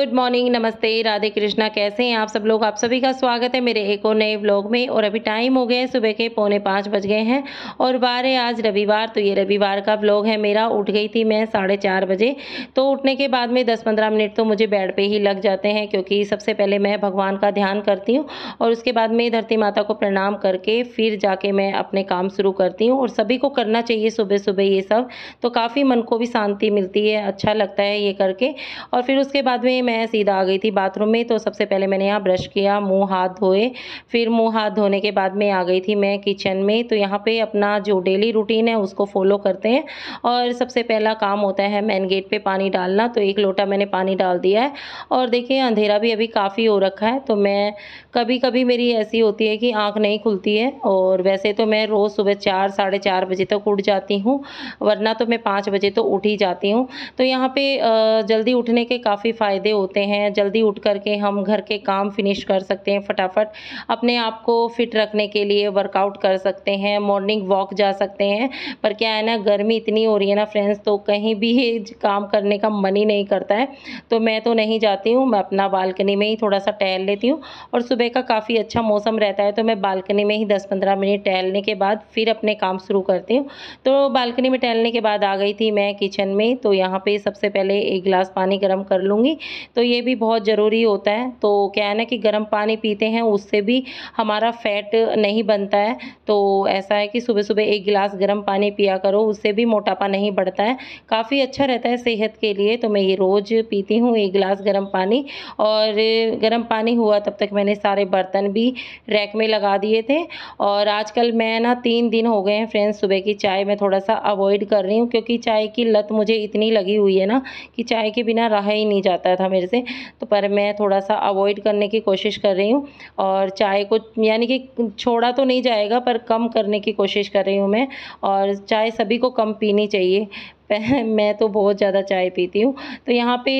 Good morning, नमस्ते, राधे कृष्णा। कैसे हैं आप सब लोग? आप सभी का स्वागत है मेरे एक और नए व्लॉग में। और अभी टाइम हो गया है सुबह के 4:45 बज गए हैं और वार है आज रविवार। तो ये रविवार का व्लॉग है मेरा। उठ गई थी मैं 4:30 बजे। तो उठने के बाद में 10-15 मिनट तो मुझे बेड पे ही लग जाते हैं, क्योंकि सबसे पहले मैं भगवान का ध्यान करती हूँ और उसके बाद में धरती माता को प्रणाम करके फिर जाके मैं अपने काम शुरू करती हूँ। और सभी को करना चाहिए सुबह सुबह ये सब, तो काफ़ी मन को भी शांति मिलती है, अच्छा लगता है ये करके। और फिर उसके बाद में मैं सीधा आ गई थी बाथरूम में। तो सबसे पहले मैंने यहाँ ब्रश किया, मुंह हाथ धोए। फिर मुंह हाथ धोने के बाद में आ गई थी मैं किचन में। तो यहाँ पे अपना जो डेली रूटीन है उसको फॉलो करते हैं। और सबसे पहला काम होता है मेन गेट पे पानी डालना। तो 1 लोटा मैंने पानी डाल दिया है। और देखिए अंधेरा भी अभी काफ़ी हो रखा है, तो मैं कभी कभी मेरी ऐसी होती है कि आँख नहीं खुलती है। और वैसे तो मैं रोज़ सुबह 4 साढ़े 4 बजे तक उठ जाती हूँ, वरना तो मैं 5 बजे तो उठ ही जाती हूँ। तो यहाँ पे जल्दी उठने के काफ़ी फ़ायदे होते हैं। जल्दी उठ कर के हम घर के काम फिनिश कर सकते हैं फटाफट। अपने आप को फिट रखने के लिए वर्कआउट कर सकते हैं, मॉर्निंग वॉक जा सकते हैं। पर क्या है ना, गर्मी इतनी हो रही है ना फ्रेंड्स, तो कहीं भी काम करने का मन ही नहीं करता है। तो मैं तो नहीं जाती हूँ, मैं अपना बालकनी में ही थोड़ा-सा टहल लेती हूँ। और सुबह का काफ़ी अच्छा मौसम रहता है, तो मैं बालकनी में ही 10-15 मिनट टहलने के बाद फिर अपने काम शुरू करती हूँ। तो बालकनी में टहलने के बाद आ गई थी मैं किचन में। तो यहाँ पे सबसे पहले 1 गिलास पानी गर्म कर लूँगी। तो ये भी बहुत ज़रूरी होता है। तो क्या है ना कि गर्म पानी पीते हैं उससे भी हमारा फैट नहीं बनता है। तो ऐसा है कि सुबह-सुबह 1 गिलास गर्म पानी पिया करो, उससे भी मोटापा नहीं बढ़ता है। काफ़ी अच्छा रहता है सेहत के लिए। तो मैं ये रोज़ पीती हूँ 1 गिलास गर्म पानी। और गर्म पानी हुआ तब तक मैंने सारे बर्तन भी रैक में लगा दिए थे। और आजकल मैं ना 3 दिन हो गए हैं फ्रेंड्स, सुबह की चाय मैं थोड़ा-सा अवॉइड कर रही हूँ, क्योंकि चाय की लत मुझे इतनी लगी हुई है ना कि चाय के बिना रहा ही नहीं जाता था मेरे से। तो पर मैं थोड़ा-सा अवॉइड करने की कोशिश कर रही हूँ। और चाय को यानी कि छोड़ा तो नहीं जाएगा, पर कम करने की कोशिश कर रही हूँ मैं। और चाय सभी को कम पीनी चाहिए। मैं तो बहुत ज़्यादा चाय पीती हूँ। तो यहाँ पे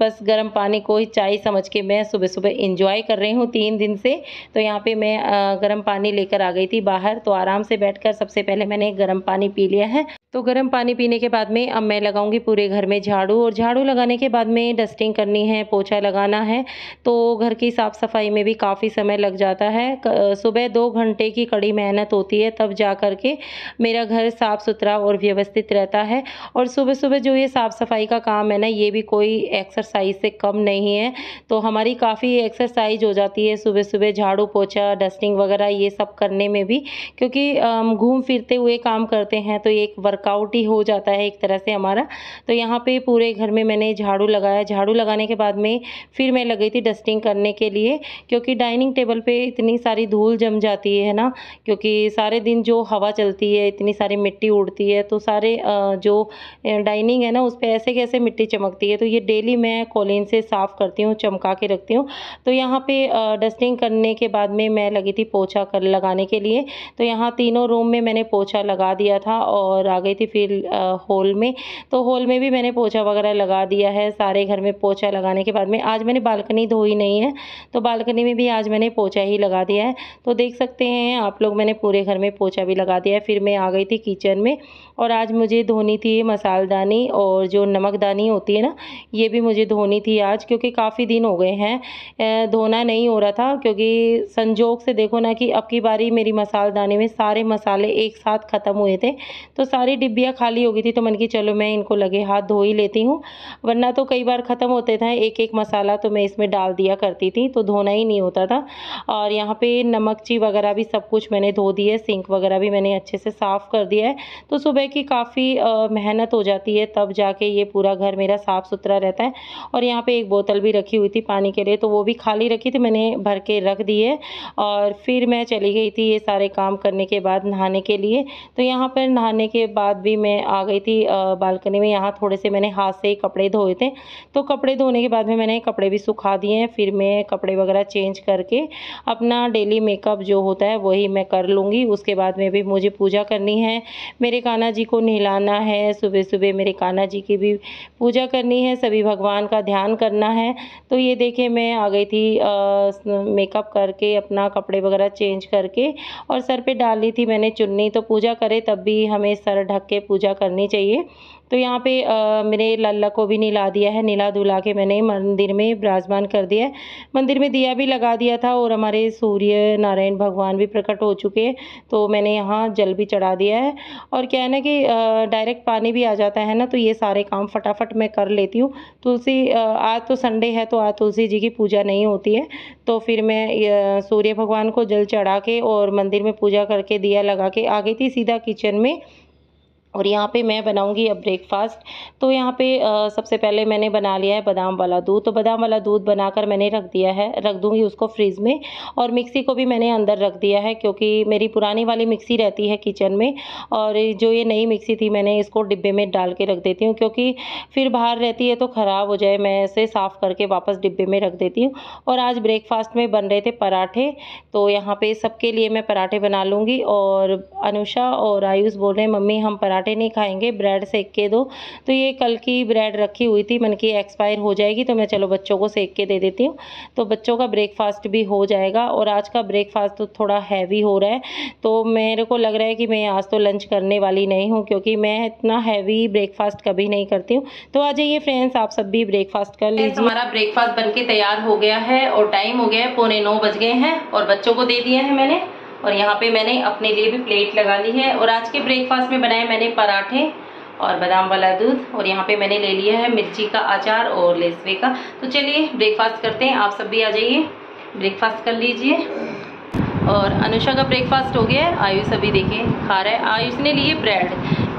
बस गर्म पानी को ही चाय समझ के मैं सुबह-सुबह एन्जॉय कर रही हूँ 3 दिन से। तो यहाँ पे मैं गर्म पानी लेकर आ गई थी बाहर। तो आराम से बैठकर सबसे पहले मैंने गर्म पानी पी लिया है। तो गर्म पानी पीने के बाद में अब मैं लगाऊंगी पूरे घर में झाड़ू। और झाड़ू लगाने के बाद में डस्टिंग करनी है, पोछा लगाना है। तो घर की साफ़ सफाई में भी काफ़ी समय लग जाता है। सुबह 2 घंटे की कड़ी मेहनत होती है, तब जा कर के मेरा घर साफ़ सुथरा और व्यवस्थित रहता है। और सुबह-सुबह जो ये साफ़-सफ़ाई का काम है ना, ये भी कोई एक्सरसाइज़ से कम नहीं है। तो हमारी काफ़ी एक्सरसाइज़ हो जाती है सुबह-सुबह झाड़ू, पोछा, डस्टिंग वगैरह ये सब करने में भी, क्योंकि घूम फिरते हुए काम करते हैं, तो ये एक वर्कआउट ही हो जाता है एक तरह से हमारा। तो यहाँ पे पूरे घर में मैंने झाड़ू लगाया। झाड़ू लगाने के बाद में फिर मैं लग गई थी डस्टिंग करने के लिए, क्योंकि डाइनिंग टेबल पे इतनी सारी धूल जम जाती है ना, क्योंकि सारे दिन जो हवा चलती है, इतनी सारी मिट्टी उड़ती है, तो सारे जो डाइनिंग है ना उस पे ऐसे कैसे मिट्टी चमकती है। तो ये डेली मैं कॉलीन से साफ़ करती हूँ, चमका के रखती हूँ। तो यहाँ पे डस्टिंग करने के बाद में मैं लगी थी पोछा कर लगाने के लिए। तो यहाँ तीनों रूम में मैंने पोछा लगा दिया था और आ गई थी फिर हॉल में। तो हॉल में भी मैंने पोछा वगैरह लगा दिया है। सारे घर में पोछा लगाने के बाद में आज मैंने बालकनी धोई नहीं है, तो बालकनी में भी आज मैंने पोछा ही लगा दिया है। तो देख सकते हैं आप लोग, मैंने पूरे घर में पोछा भी लगा दिया है। फिर मैं आ गई थी किचन में। और आज मुझे धोनी थी मसालदानी, और जो नमकदानी होती है ना, ये भी मुझे धोनी थी आज, क्योंकि काफ़ी दिन हो गए हैं धोना नहीं हो रहा था। क्योंकि संजोग से देखो ना कि अब की बारी मेरी मसालदानी में सारे मसाले एक साथ ख़त्म हुए थे। तो सारी डिब्बियाँ खाली हो गई थी। तो मैंने कि चलो मैं इनको लगे हाथ धो ही लेती हूँ, वरना तो कई बार ख़त्म होते थे एक-एक मसाला, तो मैं इसमें डाल दिया करती थी, तो धोना ही नहीं होता था। और यहाँ पे नमक-ची वगैरह भी सब कुछ मैंने धो दी है, सिंक वगैरह भी मैंने अच्छे से साफ़ कर दिया है। तो सुबह की काफ़ी मेहनत हो जाती है, तब जाके ये पूरा घर मेरा साफ़ सुथरा रहता है। और यहाँ पे एक बोतल भी रखी हुई थी पानी के लिए, तो वो भी खाली रखी थी, मैंने भर के रख दी है। और फिर मैं चली गई थी ये सारे काम करने के बाद नहाने के लिए। तो यहाँ पर नहाने के बाद भी मैं आ गई थी बालकनी में। यहाँ थोड़े से मैंने हाथ से ही कपड़े धोए थे। तो कपड़े धोने के बाद में मैंने कपड़े भी सुखा दिए हैं। फिर मैं कपड़े वगैरह चेंज करके अपना डेली मेकअप जो होता है वही मैं कर लूँगी। उसके बाद में भी मुझे पूजा करनी है, मेरे कान्हा जी को नहलाना है, सुबह-सुबह मेरे कान्हा जी की भी पूजा करनी है, सभी भगवान का ध्यान करना है। तो ये देखिए मैं आ गई थी मेकअप करके, अपना कपड़े वगैरह चेंज करके, और सर पे डाल ली थी मैंने चुन्नी। तो पूजा करे तब भी हमें सर ढक के पूजा करनी चाहिए। तो यहाँ पे मेरे लल्ला को भी नहला दिया है, नहला धुला के मैंने मंदिर में विराजमान कर दिया है। मंदिर में दिया भी लगा दिया था और हमारे सूर्य नारायण भगवान भी प्रकट हो चुके हैं, तो मैंने यहाँ जल भी चढ़ा दिया है। और क्या है ना कि डायरेक्ट पानी भी आ जाता है ना, तो ये सारे काम फटाफट मैं कर लेती हूँ। तुलसी आज तो संडे है, तो आज तुलसी जी की पूजा नहीं होती है, तो फिर मैं सूर्य भगवान को जल चढ़ा के और मंदिर में पूजा करके दिया लगा के आ गई थी सीधा किचन में। और यहाँ पे मैं बनाऊंगी अब ब्रेकफास्ट। तो यहाँ पे सबसे पहले मैंने बना लिया है बादाम वाला दूध। तो बादाम वाला दूध बनाकर मैंने रख दिया है, रख दूंगी उसको फ्रिज में। और मिक्सी को भी मैंने अंदर रख दिया है, क्योंकि मेरी पुरानी वाली मिक्सी रहती है किचन में, और जो ये नई मिक्सी थी मैंने इसको डिब्बे में डाल के रख देती हूँ, क्योंकि फिर बाहर रहती है तो ख़राब हो जाए, मैं इसे साफ़ करके वापस डिब्बे में रख देती हूँ। और आज ब्रेकफास्ट में बन रहे थे पराठे, तो यहाँ पे सबके लिए मैं पराठे बना लूँगी। और अनुषा और आयुष बोल रहे हैं मम्मी हम पराठे नहीं खाएंगे, ब्रेड सेक के दो। तो ये कल की ब्रेड रखी हुई थी, मन की एक्सपायर हो जाएगी, तो मैं चलो बच्चों को सेक के दे देती हूँ, तो बच्चों का ब्रेकफास्ट भी हो जाएगा। और आज का ब्रेकफास्ट तो थोड़ा हैवी हो रहा है, तो मेरे को लग रहा है कि मैं आज तो लंच करने वाली नहीं हूँ, क्योंकि मैं इतना हैवी ब्रेकफास्ट कभी नहीं करती हूँ। तो आ जाइए फ्रेंड्स, आप सब भी ब्रेकफास्ट कर लीजिए। हमारा ब्रेकफास्ट बन के तैयार हो गया है और टाइम हो गया है 8:45 बज गए हैं, और बच्चों को दे दिया है मैंने। और यहाँ पे मैंने अपने लिए भी प्लेट लगा ली है। और आज के ब्रेकफास्ट में बनाए मैंने पराठे और बादाम वाला दूध, और यहाँ पे मैंने ले लिया है मिर्ची का अचार और लेसवे का। तो चलिए ब्रेकफास्ट करते हैं, आप सब भी आ जाइए ब्रेकफास्ट कर लीजिए। और अनुषा का ब्रेकफास्ट हो गया है, आयुष अभी देखिए खा रहा है। आयुष ने लिए ब्रेड,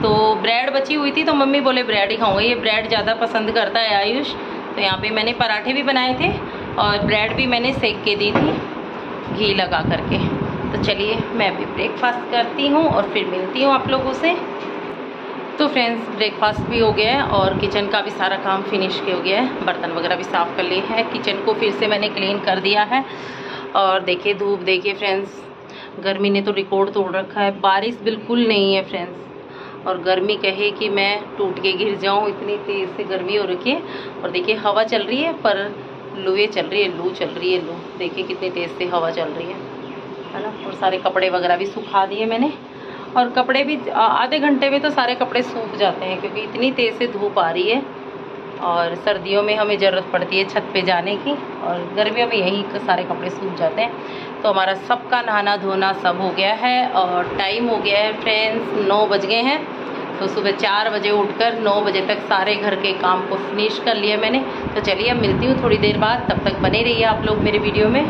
तो ब्रेड बची हुई थी तो मम्मी बोले ब्रेड ही खाऊंगा, ये ब्रेड ज़्यादा पसंद करता है आयुष। तो यहाँ पे मैंने पराठे भी बनाए थे और ब्रेड भी मैंने सेक के दी थी घी लगा करके। तो चलिए मैं भी ब्रेकफास्ट करती हूँ और फिर मिलती हूँ आप लोगों से। तो फ्रेंड्स ब्रेकफास्ट भी हो गया है और किचन का भी सारा काम फिनिश हो गया है, बर्तन वगैरह भी साफ़ कर लिए हैं, किचन को फिर से मैंने क्लीन कर दिया है। और देखिए धूप देखिए फ्रेंड्स, गर्मी ने तो रिकॉर्ड तोड़ रखा है, बारिश बिल्कुल नहीं है फ्रेंड्स। और गर्मी कहे कि मैं टूट के गिर जाऊँ, इतनी तेज़ से गर्मी हो रखी है। और देखिए हवा चल रही है, पर लुए चल रही है, लू चल रही है, लू देखिए कितनी तेज़ से हवा चल रही है ना। और सारे कपड़े वगैरह भी सुखा दिए मैंने, और कपड़े भी आधे घंटे में तो सारे कपड़े सूख जाते हैं, क्योंकि इतनी तेज़ से धूप आ रही है। और सर्दियों में हमें ज़रूरत पड़ती है छत पे जाने की, और गर्मियों में यही सारे कपड़े सूख जाते हैं। तो हमारा सबका नहाना धोना सब हो गया है और टाइम हो गया है फ्रेंड्स 9 बज गए हैं। तो सुबह 4 बजे उठकर 9 बजे तक सारे घर के काम को फिनिश कर लिया मैंने। तो चलिए अब मिलती हूँ थोड़ी देर बाद, तब तक बने रहिए आप लोग मेरे वीडियो में।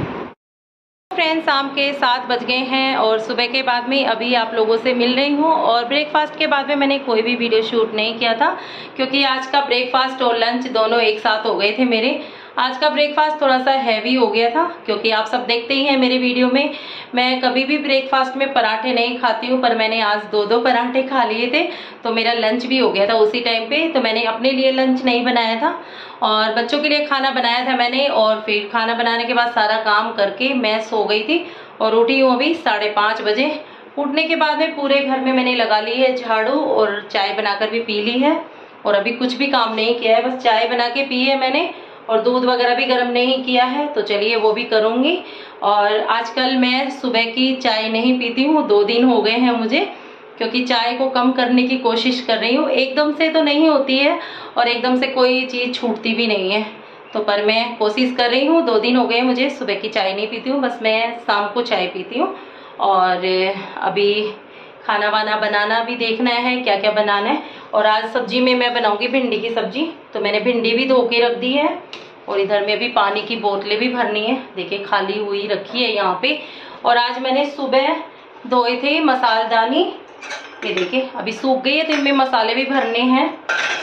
फ्रेंड्स शाम के 7 बज गए हैं और सुबह के बाद में अभी आप लोगों से मिल रही हूँ। और ब्रेकफास्ट के बाद में मैंने कोई भी वीडियो शूट नहीं किया था, क्योंकि आज का ब्रेकफास्ट और लंच दोनों एक साथ हो गए थे मेरे। आज का ब्रेकफास्ट थोड़ा सा हैवी हो गया था, क्योंकि आप सब देखते ही हैं मेरे वीडियो में मैं कभी भी ब्रेकफास्ट में पराठे नहीं खाती हूँ, पर मैंने आज 2-2 पराठे खा लिए थे, तो मेरा लंच भी हो गया था उसी टाइम पे। तो मैंने अपने लिए लंच नहीं बनाया था और बच्चों के लिए खाना बनाया था मैंने। और फिर खाना बनाने के बाद सारा काम करके मैं सो गई थी और उठी हूँ अभी 5:30 बजे। उठने के बाद में पूरे घर में मैंने लगा ली है झाड़ू और चाय बनाकर भी पी ली है, और अभी कुछ भी काम नहीं किया है, बस चाय बना के पी है मैंने, और दूध वगैरह भी गर्म नहीं किया है, तो चलिए वो भी करूँगी। और आजकल मैं सुबह की चाय नहीं पीती हूँ, 2 दिन हो गए हैं मुझे, क्योंकि चाय को कम करने की कोशिश कर रही हूँ। एकदम से तो नहीं होती है और एकदम से कोई चीज़ छूटती भी नहीं है, तो पर मैं कोशिश कर रही हूँ। 2 दिन हो गए मुझे सुबह की चाय नहीं पीती हूँ, बस मैं शाम को चाय पीती हूँ। और अभी खाना वाना बनाना भी देखना है क्या क्या बनाना है। और आज सब्जी में मैं बनाऊंगी भिंडी की सब्जी, तो मैंने भिंडी भी धो के रख दी है। और इधर में भी पानी की बोतलें भी भरनी है, देखिए खाली हुई रखी है यहाँ पे। और आज मैंने सुबह धोए थे मसालदानी, ये देखिए अभी सूख गई है, तो इनमें मसाले भी भरने हैं।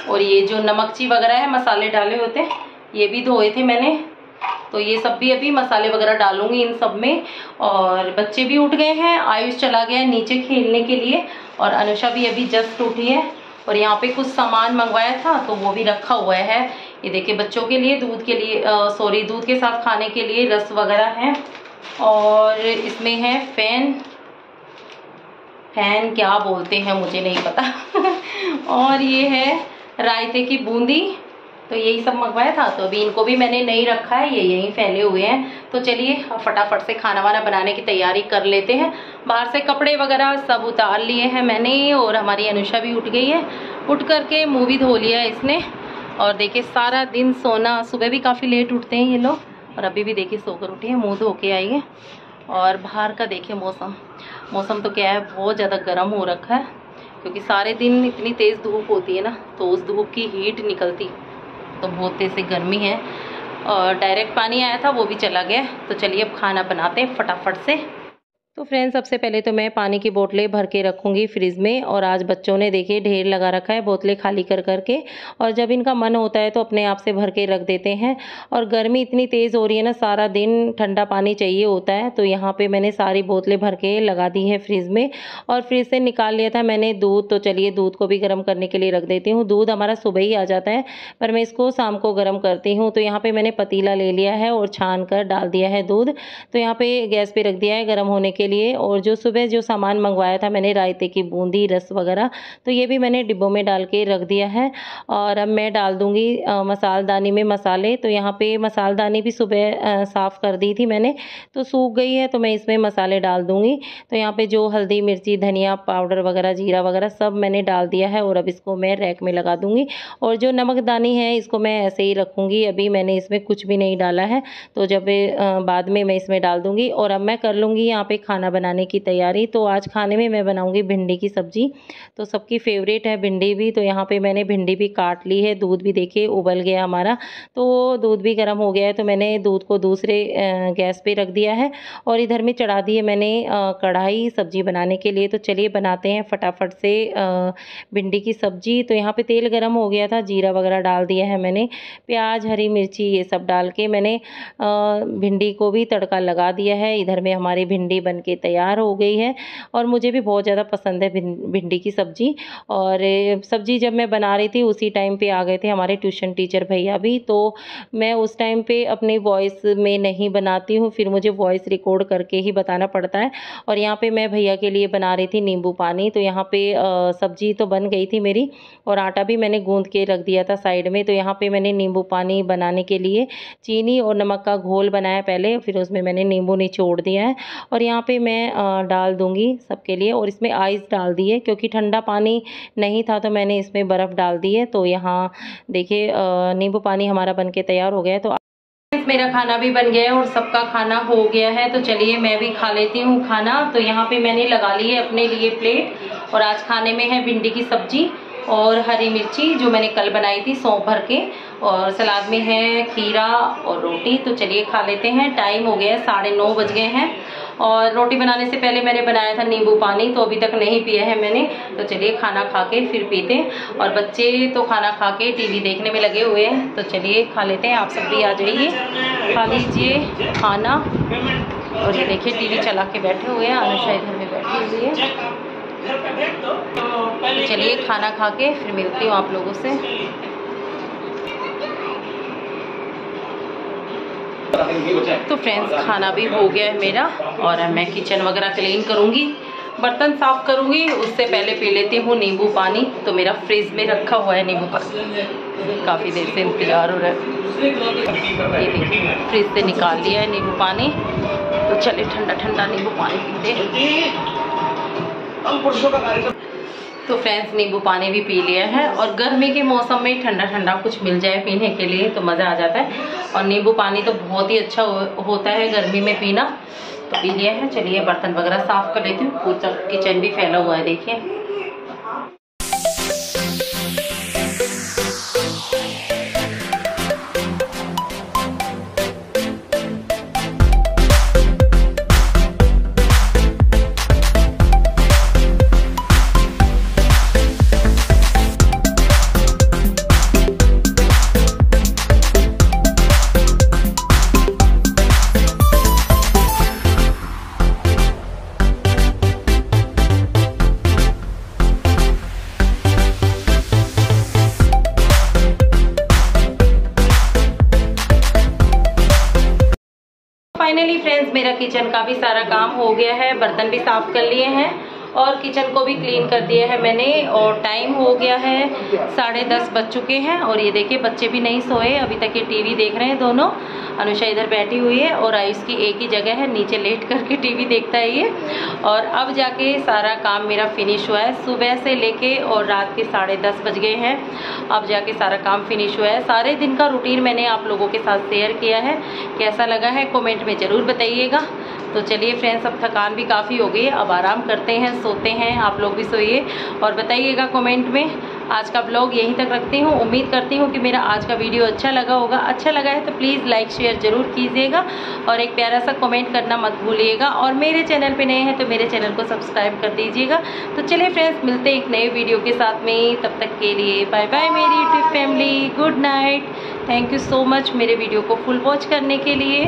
और ये जो नमकची वगैरह है मसाले डाले होते हैं, ये भी धोए थे मैंने, तो ये सब भी अभी मसाले वगैरह डालूंगी इन सब में। और बच्चे भी उठ गए हैं, आयुष चला गया है नीचे खेलने के लिए, और अनुषा भी अभी जस्ट उठी है। और यहाँ पे कुछ सामान मंगवाया था तो वो भी रखा हुआ है, ये देखिए बच्चों के लिए दूध के लिए दूध के साथ खाने के लिए रस वगैरह है। और इसमें है फैन क्या बोलते हैं मुझे नहीं पता और ये है रायते की बूंदी, तो यही सब मंगवाया था। तो अभी इनको भी मैंने नहीं रखा है, ये यहीं फैले हुए हैं। तो चलिए फटाफट से खाना वाना बनाने की तैयारी कर लेते हैं। बाहर से कपड़े वगैरह सब उतार लिए हैं मैंने, और हमारी अनुषा भी उठ गई है। उठ करके मुँह भी धो लिया है इसने। और देखिए सारा दिन सोना, सुबह भी काफ़ी लेट उठते हैं ये लोग, और अभी भी देखिए सोकर उठी है, मुँह धो के आई है। और बाहर का देखिए मौसम तो क्या है, बहुत ज़्यादा गर्म हो रखा है, क्योंकि सारे दिन इतनी तेज़ धूप होती है ना, तो उस धूप की हीट निकलती, तो बहुत तेज़ से गर्मी है। और डायरेक्ट पानी आया था, वो भी चला गया। तो चलिए अब खाना बनाते हैं फटाफट से। तो फ्रेंड्स, सबसे पहले तो मैं पानी की बोतलें भर के रखूँगी फ्रिज में। और आज बच्चों ने देखिए ढेर लगा रखा है बोतलें खाली कर करके, और जब इनका मन होता है तो अपने आप से भर के रख देते हैं। और गर्मी इतनी तेज़ हो रही है ना, सारा दिन ठंडा पानी चाहिए होता है। तो यहाँ पे मैंने सारी बोतलें भर के लगा दी है फ्रिज में। और फ्रिज से निकाल लिया था मैंने दूध, तो चलिए दूध को भी गर्म करने के लिए रख देती हूँ। दूध हमारा सुबह ही आ जाता है, पर मैं इसको शाम को गर्म करती हूँ। तो यहाँ पर मैंने पतीला ले लिया है और छान कर डाल दिया है दूध। तो यहाँ पर गैस पर रख दिया है गर्म होने के लिए। और जो सुबह जो सामान मंगवाया था मैंने, रायते की बूंदी, रस वगैरह, तो ये भी मैंने डिब्बों में डाल के रख दिया है। और अब मैं डाल दूंगी मसालदानी में मसाले। तो यहाँ पे मसालदानी भी सुबह साफ़ कर दी थी मैंने, तो सूख गई है, तो मैं इसमें मसाले डाल दूंगी। तो यहाँ पे जो हल्दी, मिर्ची, धनिया पाउडर वगैरह, जीरा वगैरह सब मैंने डाल दिया है। और अब इसको मैं रैक में लगा दूंगी। और जो नमकदानी है इसको मैं ऐसे ही रखूँगी, अभी मैंने इसमें कुछ भी नहीं डाला है, तो जब बाद में मैं इसमें डाल दूँगी। और अब मैं कर लूँगी यहाँ पे खाना बनाने की तैयारी। तो आज खाने में मैं बनाऊंगी भिंडी की सब्जी। तो सबकी फेवरेट है भिंडी भी। तो यहाँ पे मैंने भिंडी भी काट ली है। दूध भी देखिए उबल गया हमारा, तो दूध भी गर्म हो गया है। तो मैंने दूध को दूसरे गैस पे रख दिया है, और इधर में चढ़ा दी है मैंने कढ़ाई सब्जी बनाने के लिए। तो चलिए बनाते हैं फटाफट से भिंडी की सब्जी। तो यहाँ पे तेल गर्म हो गया था, जीरा वगैरह डाल दिया है मैंने, प्याज, हरी मिर्ची ये सब डाल के मैंने भिंडी को भी तड़का लगा दिया है। इधर में हमारी भिंडी बन के तैयार हो गई है। और मुझे भी बहुत ज़्यादा पसंद है भिंडी की सब्ज़ी। और सब्ज़ी जब मैं बना रही थी उसी टाइम पे आ गए थे हमारे ट्यूशन टीचर भैया भी। तो मैं उस टाइम पे अपनी वॉइस में नहीं बनाती हूँ, फिर मुझे वॉइस रिकॉर्ड करके ही बताना पड़ता है। और यहाँ पे मैं भैया के लिए बना रही थी नींबू पानी। तो यहाँ पे सब्ज़ी तो बन गई थी मेरी, और आटा भी मैंने गूँध के रख दिया था साइड में। तो यहाँ पर मैंने नींबू पानी बनाने के लिए चीनी और नमक का घोल बनाया पहले, फिर उसमें मैंने नींबू निचोड़ दिया है। और यहाँ पे मैं डाल दूंगी सबके लिए। और इसमें आइस डाल दी है, क्योंकि ठंडा पानी नहीं था तो मैंने इसमें बर्फ़ डाल दी है। तो यहाँ देखिए नींबू पानी हमारा बनके तैयार हो गया है। तो मेरा खाना भी बन गया है और सबका खाना हो गया है। तो चलिए मैं भी खा लेती हूँ खाना। तो यहाँ पे मैंने लगा ली है अपने लिए प्लेट, और आज खाने में है भिंडी की सब्जी और हरी मिर्ची जो मैंने कल बनाई थी सौंफ भर के, और सलाद में है खीरा और रोटी। तो चलिए खा लेते हैं। टाइम हो गया है, 9:30 बज गए हैं। और रोटी बनाने से पहले मैंने बनाया था नींबू पानी, तो अभी तक नहीं पिया है मैंने। तो चलिए खाना खा के फिर पीते हैं। और बच्चे तो खाना खा के टीवी देखने में लगे हुए हैं। तो चलिए खा लेते हैं, आप सब भी आ जाइए, खा लीजिए खाना। और ये देखिए टीवी चला के बैठे हुए हैं, अनुषा इधर में बैठी हुई है। तो चलिए खाना खा के फिर मिलती हूँ आप लोगों से। तो फ्रेंड्स, खाना भी हो गया है मेरा, और मैं किचन वगैरह क्लीन करूँगी, बर्तन साफ करूँगी। उससे पहले पी लेती हूँ नींबू पानी। तो मेरा फ्रिज में रखा हुआ है नींबू पानी, काफ़ी देर से इंतज़ार हो रहा है। ये देखिए फ्रिज से निकाल लिया है नींबू पानी। तो चले ठंडा ठंडा नींबू पानी पीते। तो फ्रेंड्स, नींबू पानी भी पी लिया है। और गर्मी के मौसम में ठंडा ठंडा कुछ मिल जाए पीने के लिए तो मज़ा आ जाता है। और नींबू पानी तो बहुत ही अच्छा होता है गर्मी में पीना। तो पी लिया है। चलिए बर्तन वगैरह साफ कर लेती हूँ। पूरा किचन भी फैला हुआ है देखिए। फाइनली फ्रेंड्स, मेरा किचन का भी सारा काम हो गया है, बर्तन भी साफ कर लिए हैं। और किचन को भी क्लीन कर दिया है मैंने। और टाइम हो गया है 10:30 बज चुके हैं। और ये देखिए बच्चे भी नहीं सोए, अभी तक ये टीवी देख रहे हैं दोनों। अनुषा इधर बैठी हुई है और आयुष की एक ही जगह है, नीचे लेट करके टीवी देखता है ये। और अब जाके सारा काम मेरा फिनिश हुआ है, सुबह से लेके और रात के 10:30 बज गए हैं। अब जाके सारा काम फिनिश हुआ है। सारे दिन का रूटीन मैंने आप लोगों के साथ शेयर किया है, कैसा लगा है कमेंट में ज़रूर बताइएगा। तो चलिए फ्रेंड्स, अब थकान भी काफ़ी हो गई है, अब आराम करते हैं, सोते हैं। आप लोग भी सोइए और बताइएगा कमेंट में। आज का ब्लॉग यहीं तक रखती हूँ। उम्मीद करती हूँ कि मेरा आज का वीडियो अच्छा लगा होगा। अच्छा लगा है तो प्लीज़ लाइक शेयर ज़रूर कीजिएगा और एक प्यारा सा कमेंट करना मत भूलिएगा। और मेरे चैनल पे नए हैं तो मेरे चैनल को सब्सक्राइब कर दीजिएगा। तो चलिए फ्रेंड्स, मिलते हैं एक नए वीडियो के साथ में। तब तक के लिए बाय बाय मेरी YouTube family, good night. Thank you so much मेरे वीडियो को फुल वॉच करने के लिए।